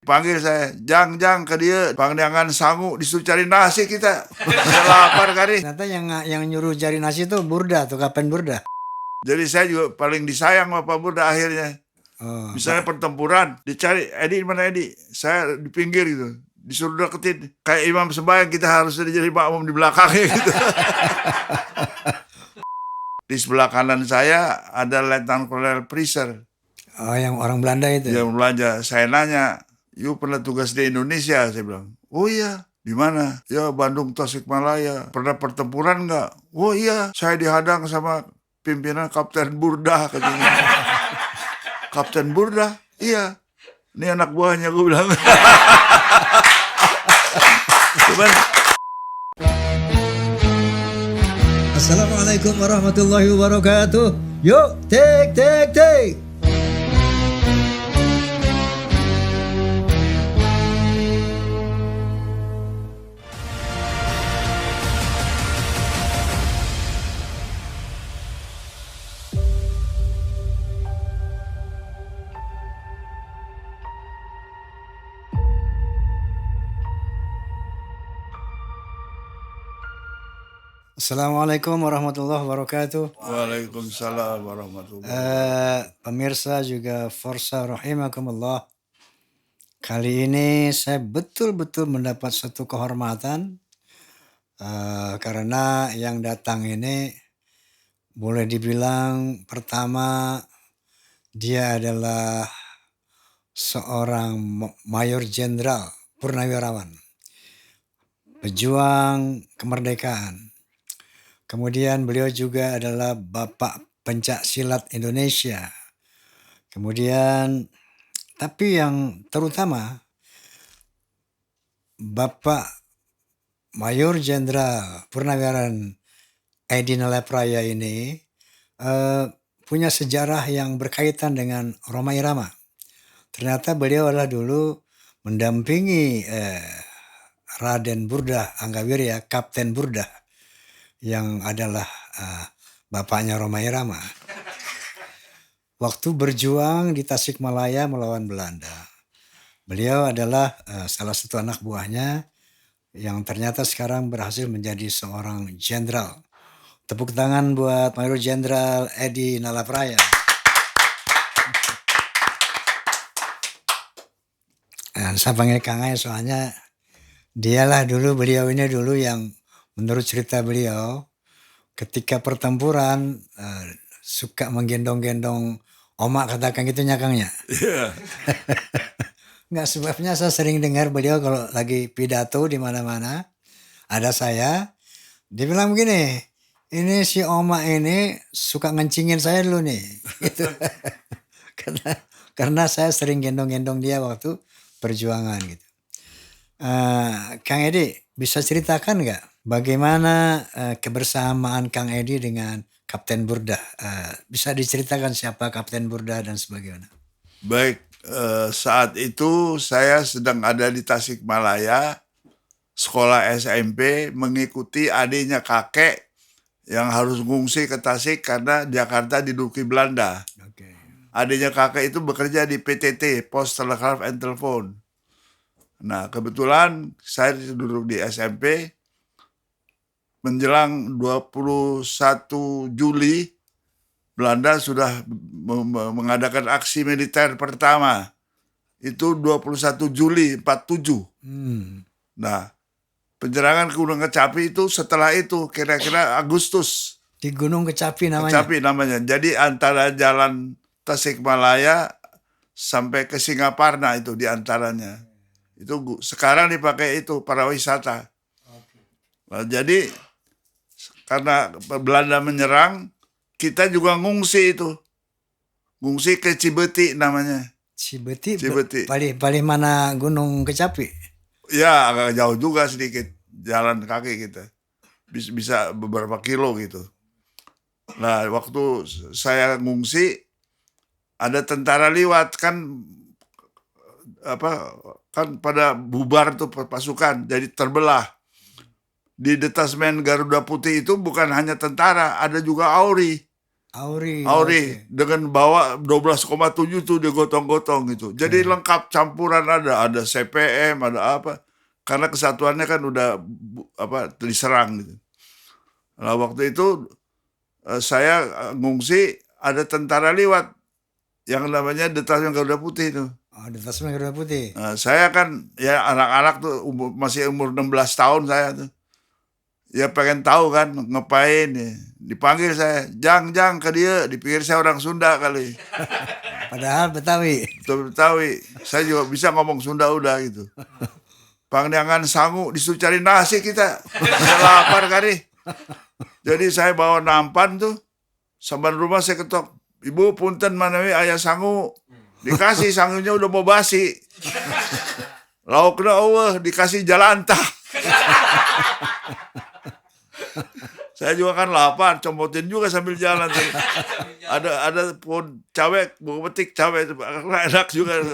Panggil saya, Jang ke dia, pangdangan sangu, disuruh cari nasi kita. Udah lapar kali. Ternyata yang nyuruh cari nasi itu Burda atau Kapten Burda. Jadi saya juga paling disayang sama Pak Burda akhirnya. Oh, Misalnya pertempuran, dicari, Edi mana Edi? Saya di pinggir gitu. Disuruh deketin. Kayak imam sembahyang kita harus jadi makmum di belakangnya gitu. Di sebelah kanan saya ada Letnan Kolonel Priser. oh, yang orang Belanda itu. Yang belanja. Saya nanya, "You pernah tugas di Indonesia?" Saya bilang, "Oh iya." "Di mana?" "Ya Bandung Tasikmalaya." "Pernah pertempuran nggak?" "Oh iya, saya dihadang sama pimpinan Kapten Burda," katanya. "Kapten Burda?" "Iya. Ini anak buahnya," gue bilang. Cuman Assalamualaikum warahmatullahi wabarakatuh. Yuk, take. Assalamualaikum warahmatullahi wabarakatuh. Waalaikumsalam warahmatullahi wabarakatuh. Pemirsa juga Forsa rahimakumullah. Kali ini saya betul-betul mendapat satu kehormatan karena yang datang ini boleh dibilang pertama dia adalah seorang mayor jenderal purnawirawan, pejuang kemerdekaan. Kemudian beliau juga adalah Bapak Pencak Silat Indonesia. Kemudian, tapi yang terutama Bapak Mayor Jenderal Purnawirawan Edi Nalapraya ini punya sejarah yang berkaitan dengan Rhoma Irama. Ternyata beliau adalah dulu mendampingi Raden Burda Anggawirya, Kapten Burda, yang adalah bapaknya Rhoma Irama. Waktu berjuang di Tasikmalaya melawan Belanda, beliau adalah salah satu anak buahnya yang ternyata sekarang berhasil menjadi seorang jenderal. Tepuk tangan buat Mayor Jenderal Edi Nalapraya. Saya panggil Kang Ai soalnya beliau ini dulu yang menurut cerita beliau ketika pertempuran suka menggendong-gendong omak, katakan gitu nyakangnya. Iya. Nggak, sebabnya saya sering dengar beliau kalau lagi pidato di mana-mana, ada saya, dia bilang begini, "Ini si Oma ini suka ngencingin saya dulu nih." Gitu. karena saya sering gendong-gendong dia waktu perjuangan gitu. Kang Edi, bisa ceritakan nggak bagaimana kebersamaan Kang Edi dengan Kapten Burda? Bisa diceritakan siapa Kapten Burda dan sebagainya? Baik, saat itu saya sedang ada di Tasikmalaya, sekolah SMP, mengikuti adiknya kakek yang harus ngungsi ke Tasik karena Jakarta diduduki Belanda. Oke. Adiknya kakek itu bekerja di PTT, Pos Telegraph and Telephone. Nah, kebetulan saya duduk di SMP, menjelang 21 Juli, Belanda sudah mengadakan aksi militer pertama. Itu 21 Juli 47. Nah, penyerangan ke Gunung Kecapi itu setelah itu, kira-kira Agustus. Di Gunung Kecapi namanya? Kecapi namanya. Jadi antara jalan Tasikmalaya sampai ke Singaparna itu diantaranya. Itu sekarang dipakai itu para wisata. Nah, jadi karena Belanda menyerang, kita juga ngungsi itu. Ngungsi ke Cibeti namanya. Cibeti. Paling mana Gunung Kecapi? Ya, agak jauh juga sedikit. Jalan kaki kita. Bisa beberapa kilo gitu. Nah, waktu saya ngungsi, ada tentara liwat kan pada bubar tuh pasukan, jadi terbelah. Di detasmen Garuda Putih itu bukan hanya tentara, ada juga AURI. Auri, Auri oke. dengan bawa 12,7 tuh dia gotong-gotong gitu. Jadi Oke. lengkap campuran ada CPM, ada apa. Karena kesatuannya kan udah apa diserang gitu. Nah, waktu itu saya ngungsi ada tentara liwat yang namanya Detasemen Garuda Putih itu. Oh, di Tasman Garuda Putih. Nah, saya kan ya anak-anak tuh masih umur 16 tahun saya tuh. Ya pengen tahu kan ngapain ya. Dipanggil saya, Jang ke dia, dipikir saya orang Sunda kali. Padahal Betawi. Betul Betawi. Saya juga bisa ngomong Sunda udah gitu. Pangdangan sangu disuruh cari nasi kita. Saya lapar kali. Jadi saya bawa nampan tuh. Sampai rumah saya ketok. Ibu punten mana ayah sangu. Dikasih sangunya udah mau basi. Lauknya Allah dikasih jalantah. Saya juga kan lapar, comotin juga sambil jalan. Ada pohon cabe, buah petik cabe itu enak juga.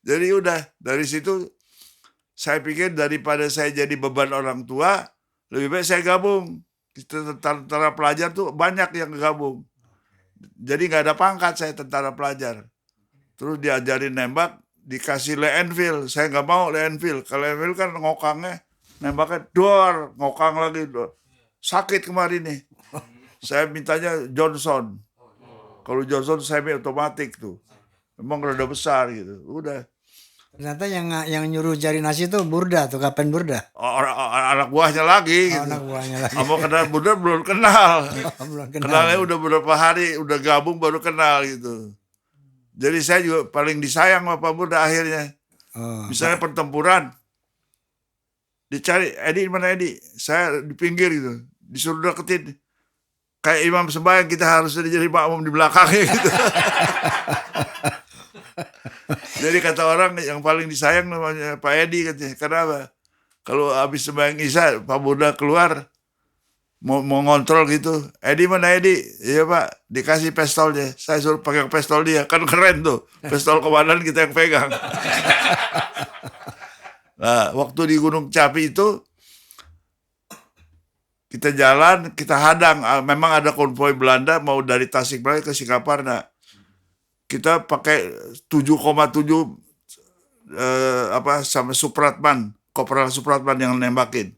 Jadi udah dari situ saya pikir daripada saya jadi beban orang tua, lebih baik saya gabung. Tentara pelajar tuh banyak yang gabung. Jadi nggak ada pangkat saya tentara pelajar. Terus diajarin nembak, dikasih Enfield. Saya nggak mau Enfield. Kalau Enfield kan ngokangnya, nembaknya dor, ngokang lagi. Dor. Sakit kemarin nih. Saya mintanya Johnson. Kalau Johnson semi otomatik tuh. Memang rada besar gitu. Udah. Ternyata yang nyuruh cari nasi itu Burda tuh, Kapten Burda. Anak buahnya lagi Oh, gitu. anak buahnya lagi. Sama kenal Bunda belum kenal. Belum kenal. Kenalnya udah beberapa hari, udah gabung baru kenal gitu. Jadi saya juga paling disayang sama Pak Bunda akhirnya. Oh, Misalnya pertempuran, dicari Edi mana Edi, saya di pinggir gitu, disuruh deketin kayak imam sembahyang, kita harus jadi makmum di belakangnya gitu. Jadi kata orang yang paling disayang namanya Pak Edi katanya. Kenapa? Kalau habis sembahyang Isya Pak Bunda keluar mau ngontrol gitu, Edi mana Edi? Iya Pak, dikasih pistolnya, saya suruh pegang pistol dia, kan keren tuh, pistol komandan kita yang pegang. Nah, waktu di Gunung Capi itu kita jalan, kita hadang. Memang ada konvoi Belanda mau dari Tasikmalaya ke Singaparna. Kita pakai 7,7 apa sama Supratman, Kopral Supratman yang nembakin.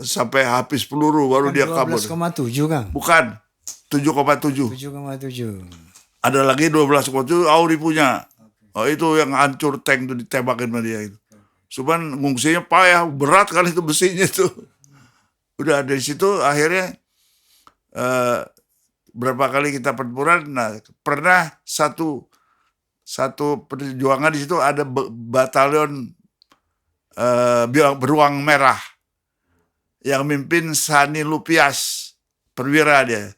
Sampai habis peluru baru dia kabur. 12,7 Kang. Bukan, 7,7. 7,7. Ada lagi 12,7 Auri punya. Oh, itu yang hancur tank itu ditembakin sama dia itu. Cuman ngungsinya payah, berat kali itu besinya tuh. Udah dari situ akhirnya berapa kali kita pertempuran. Nah, pernah satu perjuangan di situ ada batalion beruang merah yang mimpin Sani Lupias, perwira dia.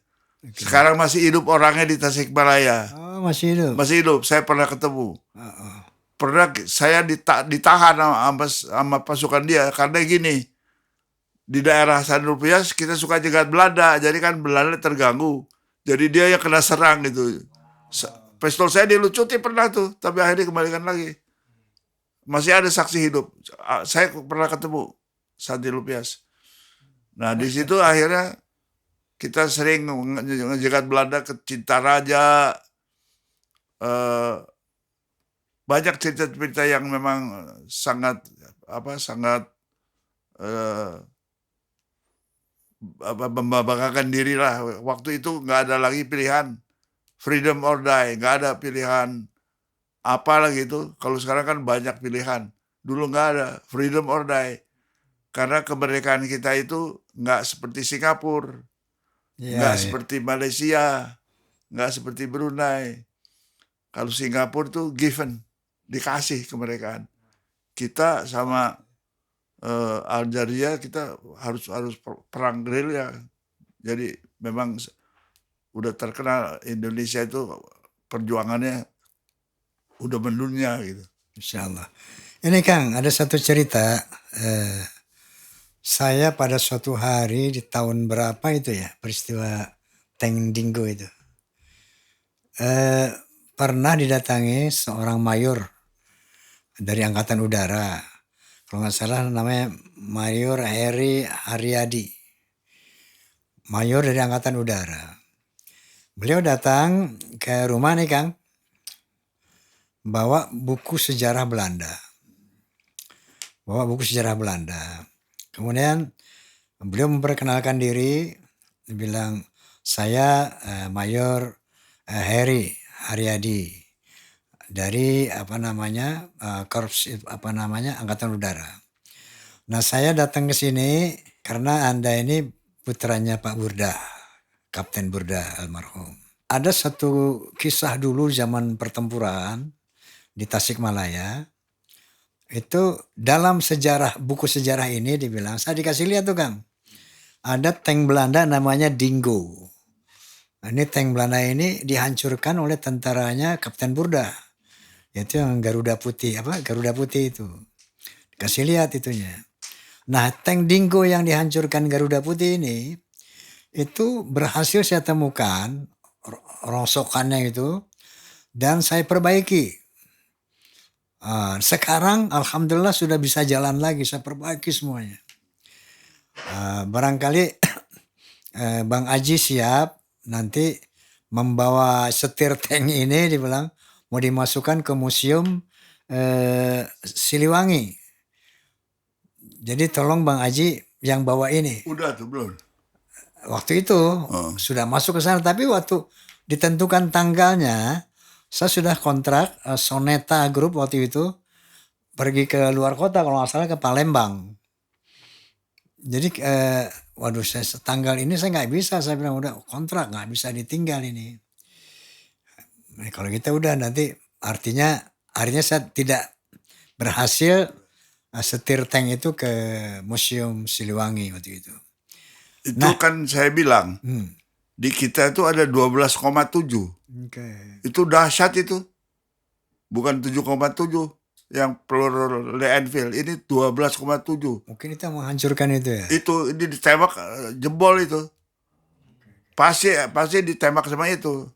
Sekarang masih hidup orangnya di Tasikmalaya. Oh, masih hidup. Masih hidup, saya pernah ketemu. Oh. Pernah saya ditahan sama pasukan dia karena gini, di daerah San Rupias kita suka jegat Belanda, jadi kan Belanda terganggu, jadi dia yang kena serang gitu. Pistol saya dilucuti pernah tuh, tapi akhirnya kembalikan lagi. Masih ada saksi hidup, saya pernah ketemu San Rupias. Nah di situ akhirnya kita sering ngejegat Belanda ke Cintaraja. Banyak cerita-cerita yang memang sangat membanggakan diri lah. Waktu itu nggak ada lagi pilihan freedom or die, nggak ada pilihan apa lagi itu. Kalau sekarang kan banyak pilihan. Dulu nggak ada freedom or die karena kemerdekaan kita itu nggak seperti Singapura, nggak seperti Malaysia, nggak seperti Brunei. Kalau Singapura tuh given, dikasih kemerdekaan. Kita sama Aljaria kita harus perang gerilya. Jadi memang udah terkenal Indonesia itu perjuangannya udah mendunia gitu. Insya Allah. Ini Kang, ada satu cerita. Saya pada suatu hari di tahun berapa itu ya, peristiwa Tank Dingo itu. Pernah didatangi seorang mayor dari Angkatan Udara. Kalau nggak salah namanya Mayor Heri Haryadi. mayor dari Angkatan Udara. Beliau datang ke rumah nih Kang, bawa buku sejarah Belanda. Kemudian beliau memperkenalkan diri, bilang saya Mayor Heri Haryadi dari Korps Angkatan Udara. Nah, saya datang ke sini karena Anda ini putranya Pak Burda, Kapten Burda almarhum. Ada satu kisah dulu zaman pertempuran di Tasikmalaya. Itu dalam buku sejarah ini dibilang, saya dikasih lihat tuh Kang. Ada tank Belanda namanya Dingo. Nah, ini tank Belanda ini dihancurkan oleh tentaranya Kapten Burda. Yaitu yang Garuda Putih itu. Dikasih lihat itunya. Nah, tank Dingo yang dihancurkan Garuda Putih ini itu berhasil saya temukan rongsokannya itu dan saya perbaiki. Sekarang alhamdulillah sudah bisa jalan lagi, saya perbaiki semuanya. Barangkali Bang Aji siap nanti membawa setir tank ini, dibilang mau dimasukkan ke museum Siliwangi. Jadi tolong Bang Aji yang bawa ini. Udah tuh belum? Waktu itu sudah masuk ke sana, tapi waktu ditentukan tanggalnya, saya sudah kontrak Soneta Group waktu itu pergi ke luar kota, kalau nggak salah ke Palembang. Jadi tanggal ini saya nggak bisa, saya bilang udah kontrak nggak bisa ditinggal ini. Nah, kalau kita udah nanti artinya saya tidak berhasil setir tank itu ke Museum Siliwangi waktu itu. Itu kan saya bilang di kita itu ada 12,7. Itu dahsyat itu. Bukan 7,7 yang peluru Enfield. Ini 12,7. Mungkin itu menghancurkan itu ya. Itu ini ditembak jebol itu. Pasti ditembak sama itu.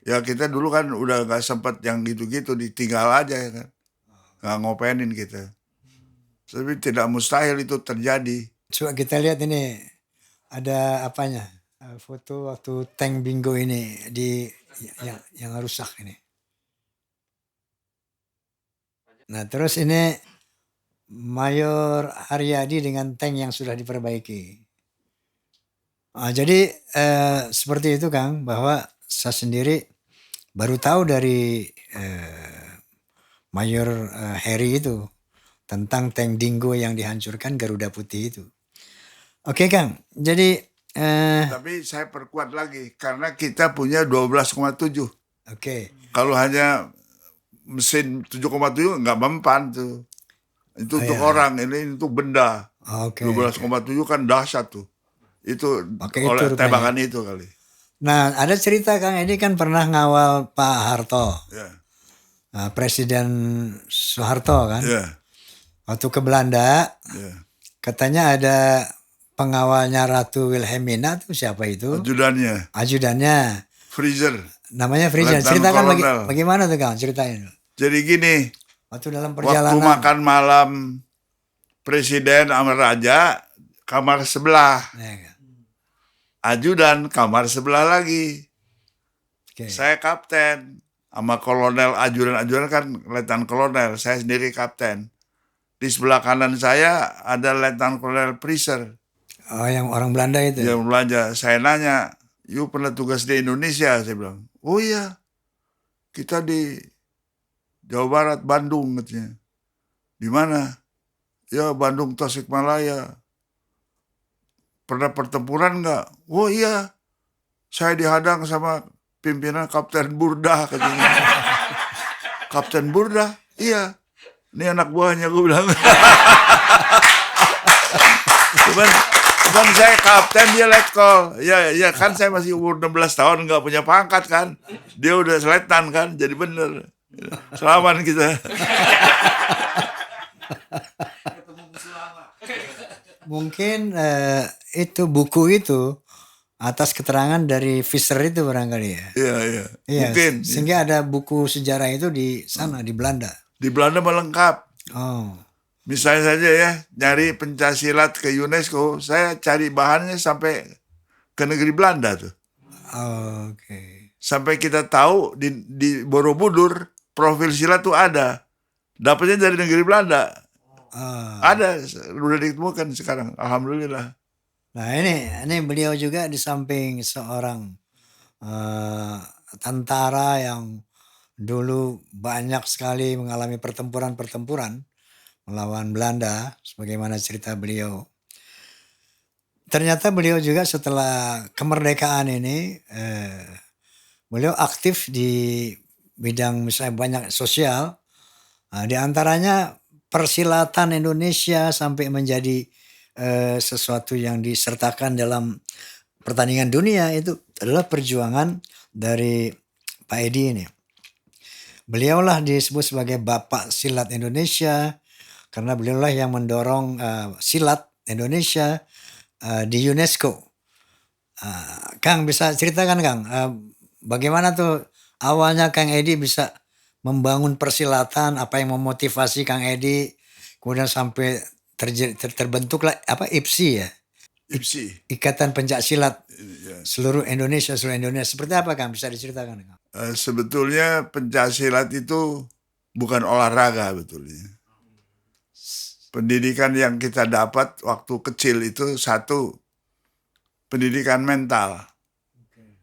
Ya kita dulu kan udah nggak sempat yang gitu-gitu, ditinggal aja ya kan. Nggak ngopenin kita. Tapi tidak mustahil itu terjadi. Coba kita lihat ini ada apanya, foto waktu tank Dingo ini yang rusak ini. Nah, terus ini Mayor Haryadi dengan tank yang sudah diperbaiki. Jadi seperti itu Kang, bahwa saya sendiri baru tahu dari Mayor Heri itu tentang tank Dingo yang dihancurkan Garuda Putih itu. Oke Kang, jadi tapi saya perkuat lagi karena kita punya 12,7. Oke. Kalau hanya mesin 7,7 nggak mempan tuh. Itu untuk orang, ini untuk benda. Oke. 12,7 kan dahsyat tuh. Itu Pakai oleh itu tembakan itu kali. Nah, ada cerita Kang Edi kan pernah ngawal Pak Harto. Ya. Presiden Soeharto kan. Ya. Waktu ke Belanda, Ya. katanya ada pengawalnya Ratu Wilhelmina tuh, siapa itu? Ajudannya. Freezer. Namanya Freezer. Ceritakan bagaimana tuh Kang, ceritain. Jadi gini. Waktu dalam perjalanan. Waktu makan malam Presiden sama Raja, kamar sebelah. Ya, kan? Ajudan kamar sebelah lagi. Okay. Saya kapten. Sama kolonel ajudan kan letnan kolonel. Saya sendiri kapten. Di sebelah kanan saya ada letnan kolonel Freezer. Oh, yang orang Belanda itu? Yang Belanda. Saya nanya, "You pernah tugas di Indonesia?" Saya bilang, "Oh iya, kita di Jawa Barat, Bandung," katanya. "Di mana?" "Ya, Bandung, Tasikmalaya." "Pernah pertempuran nggak?" "Oh iya, saya dihadang sama pimpinan Kapten Burda," katanya. "Kapten Burda?" "Iya, ini anak buahnya," gue bilang. Cuman saya kapten, dia letkol. Ya kan saya masih umur 16 tahun, nggak punya pangkat kan. Dia udah letnan kan, jadi bener. Selamat kita. Mungkin itu buku itu atas keterangan dari Fisher itu barangkali ya. Iya. Mungkin. Sehingga ada buku sejarah itu di sana, di Belanda. Di Belanda melengkap. Oh. Misalnya saja ya, nyari pencaksilat ke UNESCO, saya cari bahannya sampai ke ke negeri Belanda tuh. Oke. Sampai kita tahu di Borobudur profil silat tuh ada. Dapatnya dari negeri Belanda. Ah. Ada, udah ditemukan sekarang. Alhamdulillah. Nah ini beliau juga di samping seorang tentara yang dulu banyak sekali mengalami pertempuran-pertempuran melawan Belanda, sebagaimana cerita beliau. Ternyata beliau juga setelah kemerdekaan ini, beliau aktif di bidang misalnya banyak sosial, di antaranya persilatan Indonesia sampai menjadi sesuatu yang disertakan dalam pertandingan dunia itu adalah perjuangan dari Pak Edi ini. Beliaulah disebut sebagai Bapak Silat Indonesia karena beliaulah yang mendorong silat Indonesia di UNESCO. Kang bisa ceritakan Kang, bagaimana tuh awalnya Kang Edi bisa membangun persilatan, apa yang memotivasi Kang Edi kemudian sampai terbentuklah IPSI ya, IPSI. Ikatan Pencak Silat Ya. seluruh Indonesia. Seperti apa Kang? Bisa diceritakan Kang? Sebetulnya pencaksilat itu bukan olahraga betulnya. Pendidikan yang kita dapat waktu kecil itu satu, pendidikan mental.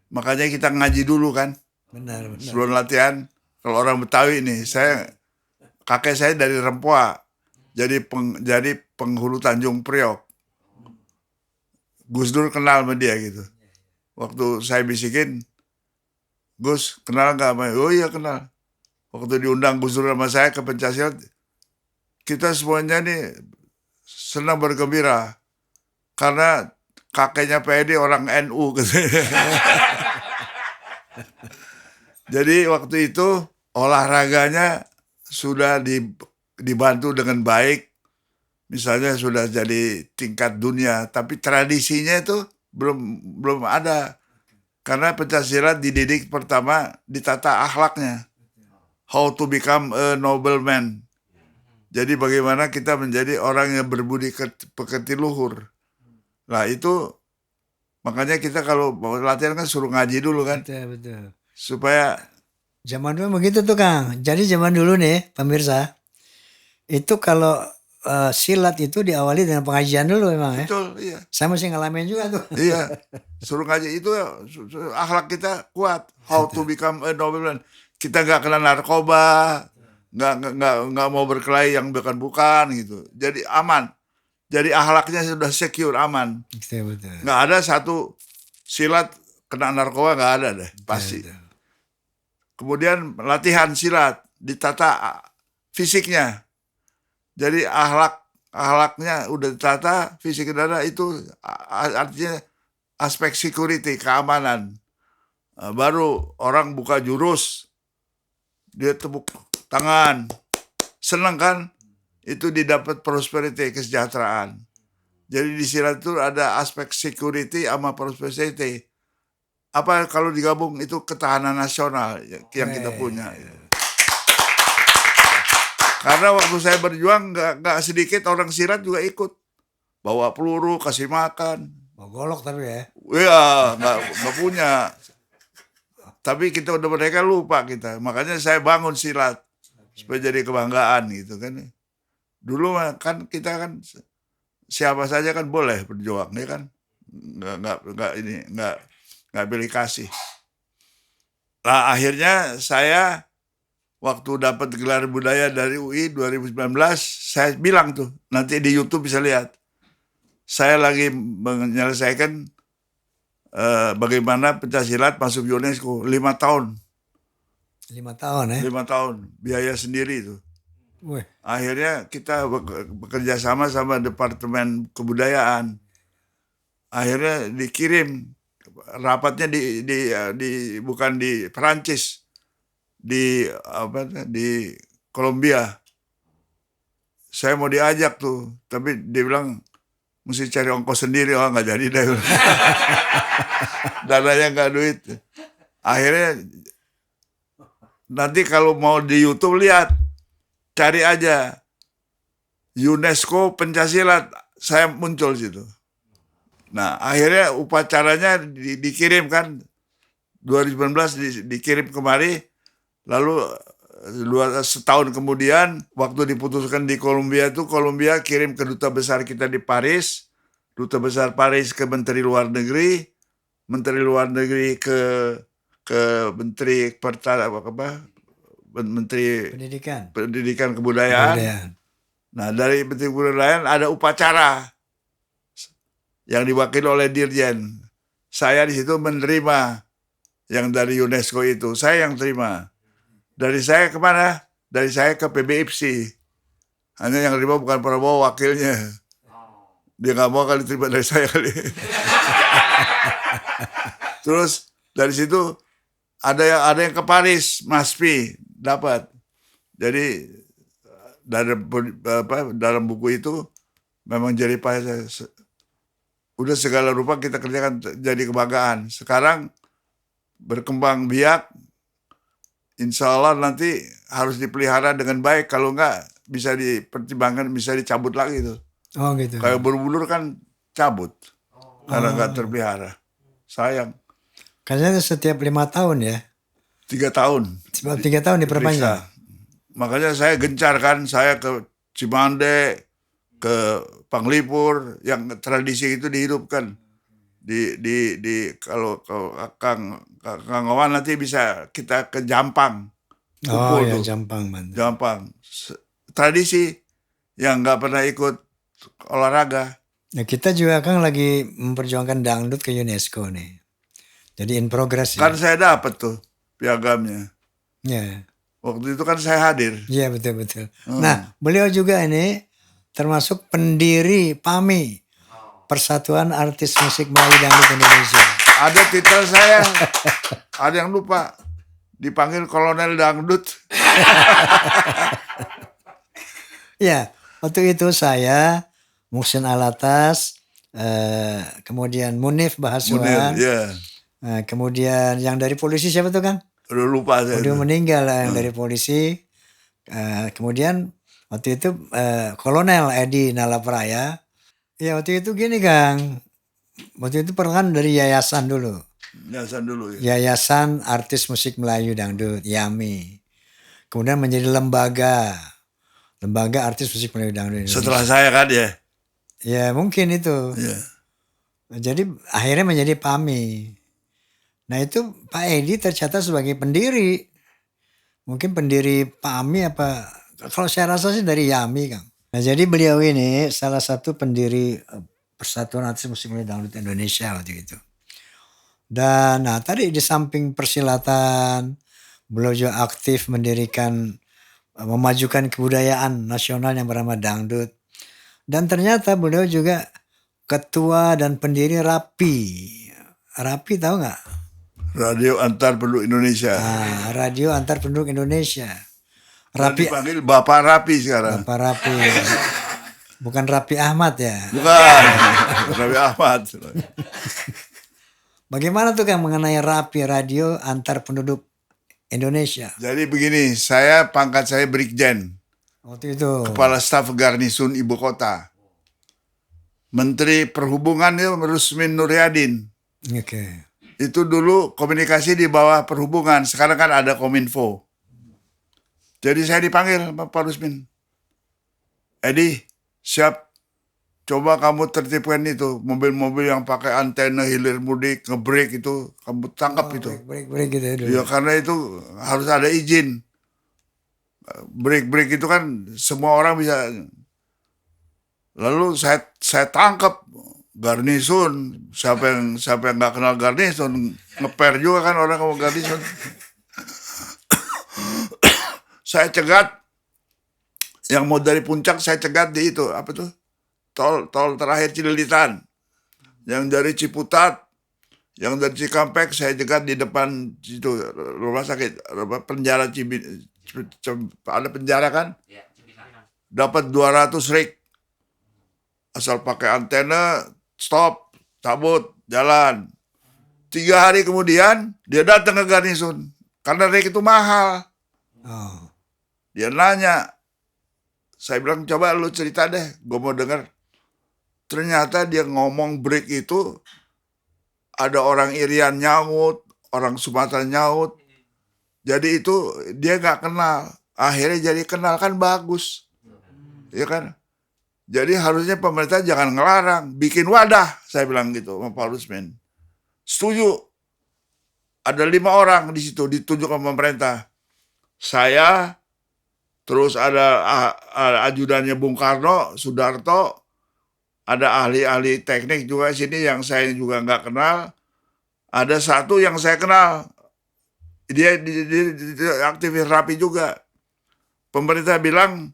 Makanya kita ngaji dulu kan. Benar. Sebelum latihan, kalau orang Betawi nih, kakek saya dari Rempoa, jadi penghulu Tanjung Priok. Gus Dur kenal sama dia gitu. Waktu saya bisikin, Gus kenal nggak sama? Oh iya kenal. Waktu diundang Gus Dur sama saya ke pencaksilat, kita semuanya nih senang bergembira karena kakeknya Pak Edi orang NU gitu. Jadi waktu itu olahraganya sudah dibantu dengan baik, misalnya sudah jadi tingkat dunia, tapi tradisinya itu belum ada. Karena pencaksilat dididik pertama ditata akhlaknya, how to become a nobleman. Jadi bagaimana kita menjadi orang yang berbudi pekerti luhur. Nah itu makanya kita kalau mau latihan kan suruh ngaji dulu kan. Betul. Supaya zaman dulu begitu tuh Kang. Jadi zaman dulu nih pemirsa, itu kalau silat itu diawali dengan pengajian dulu memang ya. betul, iya. Saya masih ngalamin juga tuh. Iya, suruh ngaji itu akhlak kita kuat. How to become a nobleman. Kita nggak kena narkoba, nggak mau berkelahi yang bukan gitu. Jadi aman. Jadi akhlaknya sudah secure, aman. Betul. Nggak ada satu silat kena narkoba, nggak ada deh, pasti. Betul. Kemudian latihan silat ditata fisiknya. Jadi akhlaknya udah ditata, fisiknya ada, itu artinya aspek security, keamanan. Baru orang buka jurus, dia tepuk tangan, senang kan? Itu didapat prosperity, kesejahteraan. Jadi di silat itu ada aspek security sama prosperity. Apa kalau digabung itu ketahanan nasional yang kita punya. Karena waktu saya berjuang nggak sedikit orang silat juga ikut. Bawa peluru, kasih makan. Bawa golok tapi ya. Iya, nggak punya. Tapi kita udah mereka lupa kita. Makanya saya bangun silat supaya jadi kebanggaan gitu kan. Dulu kan kita kan siapa saja kan boleh berjuang ya kan. Nggak pilih kasih. Nah akhirnya saya waktu dapat gelar budaya dari UI 2019, saya bilang tuh, nanti di YouTube bisa lihat. Saya lagi menyelesaikan bagaimana pencaksilat masuk UNESCO 5 tahun. 5 tahun ya? 5 tahun, biaya sendiri itu. Wih. Akhirnya kita bekerja sama Departemen Kebudayaan. Akhirnya dikirim, rapatnya bukan di Perancis, di Kolombia. Saya mau diajak tuh, tapi dia bilang mesti cari ongkos sendiri. Oh nggak jadi deh. Dananya nggak duit. Akhirnya nanti kalau mau di YouTube lihat, cari aja UNESCO Pencaksilat, saya muncul situ. Nah, akhirnya upacaranya dikirim kan 2019 dikirim kemari, lalu setahun kemudian waktu diputuskan di Kolombia itu, Kolombia kirim ke duta besar kita di Paris, duta besar Paris ke Menteri Luar Negeri, Menteri Luar Negeri ke Menteri Menteri Pendidikan, Pendidikan Kebudayaan. kebudayaan. Nah, dari Menteri Kebudayaan ada upacara yang diwakili oleh Dirjen. Saya di situ menerima yang dari UNESCO itu. Saya yang terima. Dari saya kemana? Dari saya ke PBIPSI. Hanya yang terima bukan Prabowo, wakilnya. Dia nggak mau kali terima dari saya kali. Terus dari situ ada yang ke Paris, MASPI dapat. Jadi dalam buku itu memang jadi udah segala rupa kita kerjakan jadi kebanggaan. Sekarang berkembang biak, insya Allah nanti harus dipelihara dengan baik. Kalau enggak bisa dipertimbangkan, bisa dicabut lagi tuh. Oh gitu. Kayak Borobudur kan cabut karena enggak terpelihara. Sayang. Katanya setiap 5 tahun ya. 3 tahun. Sebab 3 tahun diperpanjang. Makanya saya gencar kan, saya ke Cimande, ke Panglipur, yang tradisi itu dihidupkan. Kalau Kang Wawan nanti bisa kita ke Jampang. Oh ya, tuh. Jampang, mantap. Jampang. Tradisi yang nggak pernah ikut olahraga. Nah, kita juga kan lagi memperjuangkan dangdut ke UNESCO nih. Jadi in progress ya. Kan saya dapat tuh piagamnya. Ya. Waktu itu kan saya hadir. Iya, betul. Nah, beliau juga ini termasuk pendiri PAMI, Persatuan Artis Musik Melayu Dangdut Indonesia. Ada titel saya. Ada yang lupa. Dipanggil Kolonel Dangdut. Ya, waktu itu saya, Muhsin Alatas, kemudian Munif Bahasuan, Ya. kemudian yang dari polisi siapa tuh Kang? Udah lupa saya. Udah meninggal yang dari polisi. Kemudian waktu itu Kolonel Edi Nalapraya. Ya waktu itu gini Kang. Waktu itu pernah dari yayasan dulu. Yayasan dulu ya. Yayasan Artis Musik Melayu Dangdut, YAMI. Kemudian menjadi lembaga Artis Musik Melayu Dangdut Indonesia. Setelah saya kan ya. Ya mungkin itu. Ya. Jadi akhirnya menjadi PAMI. Nah itu Pak Edi tercatat sebagai pendiri. Mungkin pendiri PAMI apa. Kalau saya rasa sih dari YAMI Kang. Nah jadi beliau ini salah satu pendiri Persatuan Artis Musik Melayu Dangdut Indonesia waktu itu. Dan nah tadi di samping persilatan, beliau juga aktif mendirikan, memajukan kebudayaan nasional yang bernama dangdut. Dan ternyata beliau juga ketua dan pendiri RAPI. RAPI tahu nggak? Radio Antar Penduduk Indonesia. Nah, Radio Antar Penduduk Indonesia. RAPI. Dipanggil Bapak Rapi sekarang. Bapak Rapi. Bukan Rapi Ahmad ya? Bukan. Rapi Ahmad. Bagaimana tuh Kang mengenai RAPI, Radio Antar Penduduk Indonesia? Jadi begini, pangkat saya Brigjen. Waktu itu. Kepala Staf Garnisun Ibu Kota. Menteri Perhubungan itu Rusmin Nuryadin. Oke. Itu dulu komunikasi di bawah Perhubungan. Sekarang kan ada Kominfo. Jadi saya dipanggil Pak Rusmin. Edi, siap. Coba kamu tertipkan itu. Mobil-mobil yang pakai antena hilir mudik, nge-break itu. Kamu tangkap itu. Break gitu ya dulu. Ya karena itu harus ada izin. Break itu kan semua orang bisa. Lalu saya tangkap Garnisun. Siapa yang nggak kenal Garnisun, ngeper juga kan orang sama Garnisun. Saya cegat yang mau dari puncak, saya cegat di itu apa tuh tol terakhir Cililitan. Yang dari Ciputat, yang dari Cikampek saya cegat di depan situ rumah sakit penjara ada penjara kan, dapat 200 rig. Asal pakai antena, stop, cabut, jalan. 3 hari kemudian dia datang ke Garnisun karena rig itu mahal. Oh. Dia nanya, saya bilang coba lu cerita deh, gue mau dengar. ternyata dia ngomong break itu ada orang Irian nyaut, orang Sumatera nyaut. Jadi itu dia nggak kenal. Akhirnya jadi kenal, kan bagus. Ya kan? Jadi harusnya pemerintah jangan ngelarang, bikin wadah, saya bilang gitu sama Pak Rusmin. Setuju. Ada 5 orang di situ ditunjuk sama pemerintah. Saya, terus ada ajudannya Bung Karno, Sudarto, ada ahli-ahli teknik juga sini yang saya juga nggak kenal. Ada satu yang saya kenal, dia aktivis rapi juga. Pemerintah bilang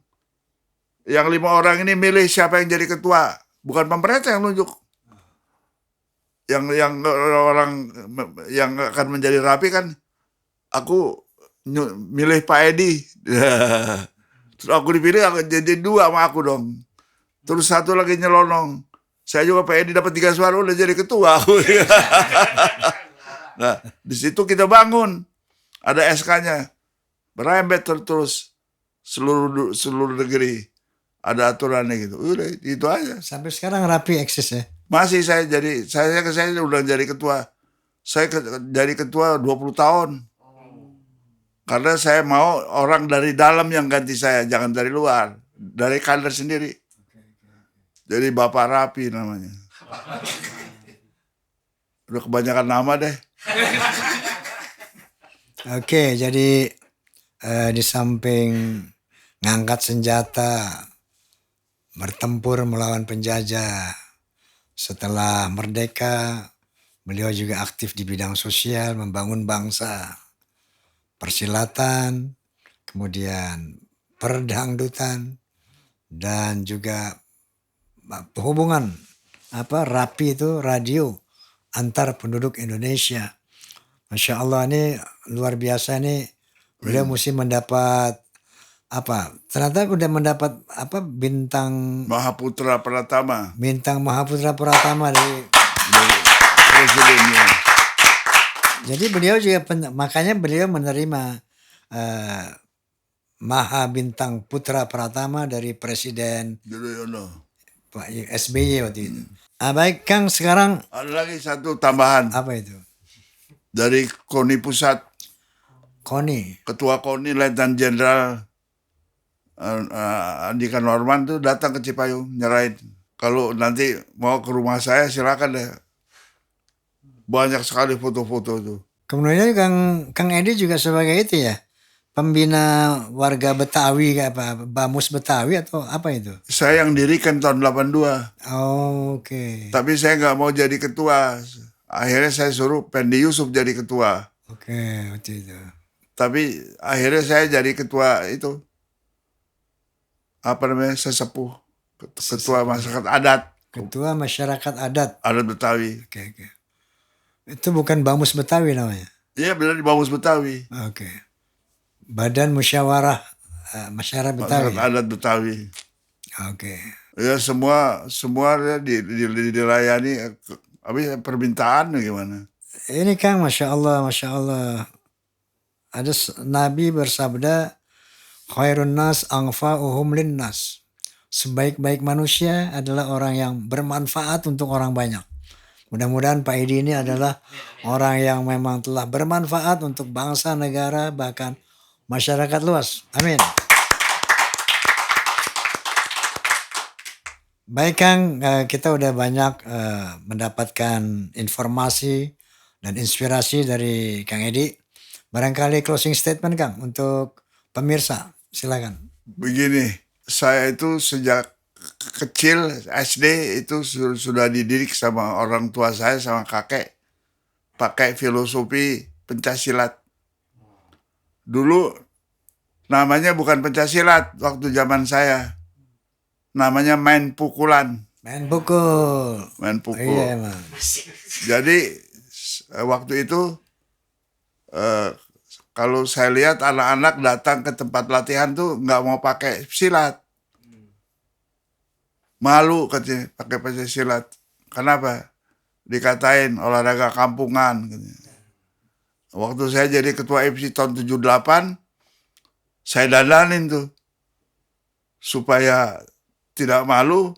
yang 5 orang ini milih siapa yang jadi ketua, bukan pemerintah yang nunjuk. Yang orang yang akan menjadi rapi kan, aku milih Pak Edi. Terus aku dipilih, aku jadi 2 sama aku dong. Terus satu lagi nyelonong. Saya juga Pak Edi dapat 3 suara udah jadi ketua. Nah, di situ kita bangun. Ada SK-nya. Berembet terus seluruh negeri. Ada aturannya gitu. Udah itu aja. Sampai sekarang rapi eksis ya. Masih saya udah jadi ketua. Saya jadi ketua 20 tahun. Karena saya mau orang dari dalam yang ganti saya, jangan dari luar, dari kader sendiri. Jadi Bapak Rapi namanya. Udah kebanyakan nama deh. Oke, jadi di samping ngangkat senjata, bertempur melawan penjajah, setelah merdeka, beliau juga aktif di bidang sosial, membangun bangsa, persilatan, kemudian perdangdutan, dan juga hubungan rapi itu radio antar penduduk Indonesia. Masya Allah, ini luar biasa nih. Beliau mesti mendapat ternyata udah mendapat bintang Mahaputra Pratama. bintang Mahaputra Pratama dari Presidennya. jadi beliau juga makanya beliau menerima Maha Bintang Putra Pratama dari Presiden Yudhoyono. Pak SBY waktu itu. Baik Kang, sekarang Ada lagi satu tambahan apa itu? dari KONI Pusat. KONI. Ketua KONI Letnan Jenderal Andika Norman tuh datang ke Cipayung nyerahin. Kalau nanti mau ke rumah saya silakan deh. Banyak sekali foto-foto tuh. Kemudian Kang Edi juga sebagai itu ya, pembina warga Betawi Bamus Betawi atau apa itu? Saya yang dirikan tahun 82. Oh, oke. Tapi saya nggak mau jadi ketua. Akhirnya saya suruh Pendi Yusuf jadi ketua. Oke, waktu itu. Tapi akhirnya saya jadi ketua itu. Apa namanya? Sesepuh. Ketua masyarakat adat. Ketua masyarakat adat. Adat Betawi. Oke. Itu bukan Bamus Betawi namanya? Iya benar, di Bamus Betawi. Oke. Badan Musyawarah Masyarakat Betawi. Masyarakat adat Betawi. Oke. Ya semua dilayani. Habis permintaan gimana? Ini Kang, Masya Allah. Ada Nabi bersabda, khairun nas anfa'uhum linnas. Sebaik-baik manusia adalah orang yang bermanfaat untuk orang banyak. Mudah-mudahan Pak Edi ini adalah orang yang memang telah bermanfaat untuk bangsa, negara, bahkan masyarakat luas. Amin. Baik Kang, kita udah banyak mendapatkan informasi dan inspirasi dari Kang Edi. Barangkali closing statement Kang untuk pemirsa, silakan. Begini, saya itu sejak kecil SD itu sudah dididik sama orang tua saya sama kakek pakai filosofi pencaksilat. Dulu namanya bukan pencaksilat waktu zaman saya, namanya main pukulan. Main pukul. Main pukul. Iya emang. Jadi waktu itu kalau saya lihat anak-anak datang ke tempat latihan tuh nggak mau pakai silat. Malu katanya pakai silat. Kenapa? Dikatain olahraga kampungan. Katanya. Waktu saya jadi ketua FC tahun 78, saya dandanin tuh. Supaya tidak malu,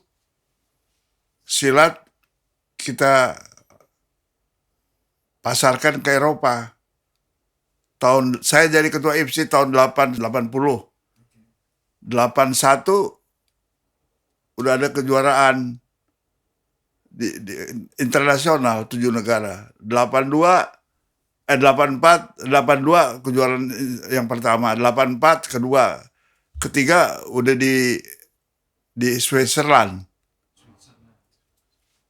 silat kita pasarkan ke Eropa. Saya jadi ketua IPSI tahun 80. 81 udah ada kejuaraan di internasional 7 negara. 82 kejuaraan yang pertama, 84 kedua, ketiga udah di Switzerland.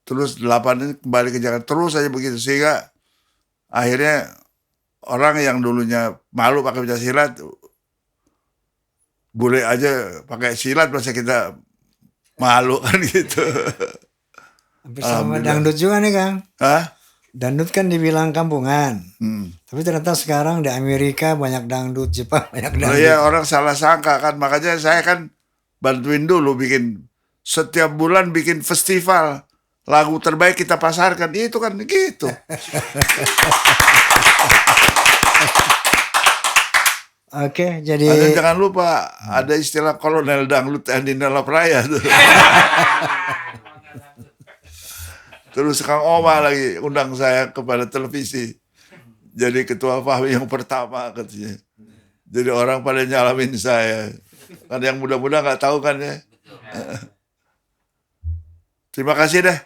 Terus 8 ini kembali ke Jakarta, terus aja begitu, sehingga akhirnya orang yang dulunya malu pakai pencak silat boleh aja pakai silat, masa kita malu kan gitu. Hampir sama dangdut juga nih Kang. Hah? Dangdut kan dibilang kampungan. Tapi ternyata sekarang di Amerika banyak dangdut, Jepang banyak Oh dangdut. iya, orang salah sangka kan, makanya saya kan bantuin dulu setiap bulan bikin festival lagu terbaik kita pasarkan, itu kan gitu. Oke, jadi Jangan lupa ada istilah kolonel dangdut Andi Nalapraya tuh. Terus Kang Oma lagi undang saya kepada televisi, jadi ketua FAHMI yang pertama katanya. Jadi orang pada nyalamin saya. Kan yang muda-muda nggak tahu kan ya. Terima kasih deh.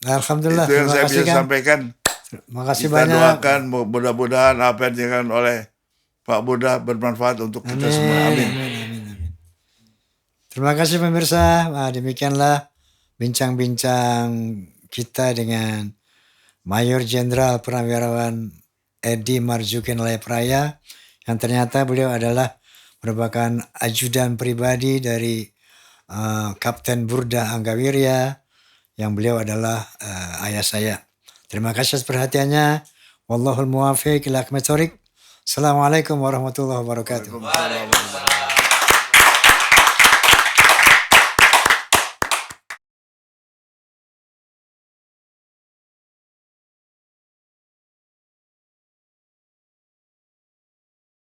alhamdulillah. Itu yang Terima saya kasih bisa Kang. sampaikan. Makasih Kita banyak. doakan mudah-mudahan apa yang dilakukan oleh Pak Buddha bermanfaat untuk kita semua. Amin. Terima kasih pemirsa. Nah, demikianlah bincang-bincang kita dengan Mayor Jenderal Purnawirawan Edi Marzuki Nalapraya, yang ternyata beliau adalah merupakan ajudan pribadi dari Kapten Burda Anggawirya, yang beliau adalah ayah saya. Terima kasih atas perhatiannya. Wallahul muwaffiq ila aqwamit thoriq. Assalamualaikum warahmatullahi wabarakatuh.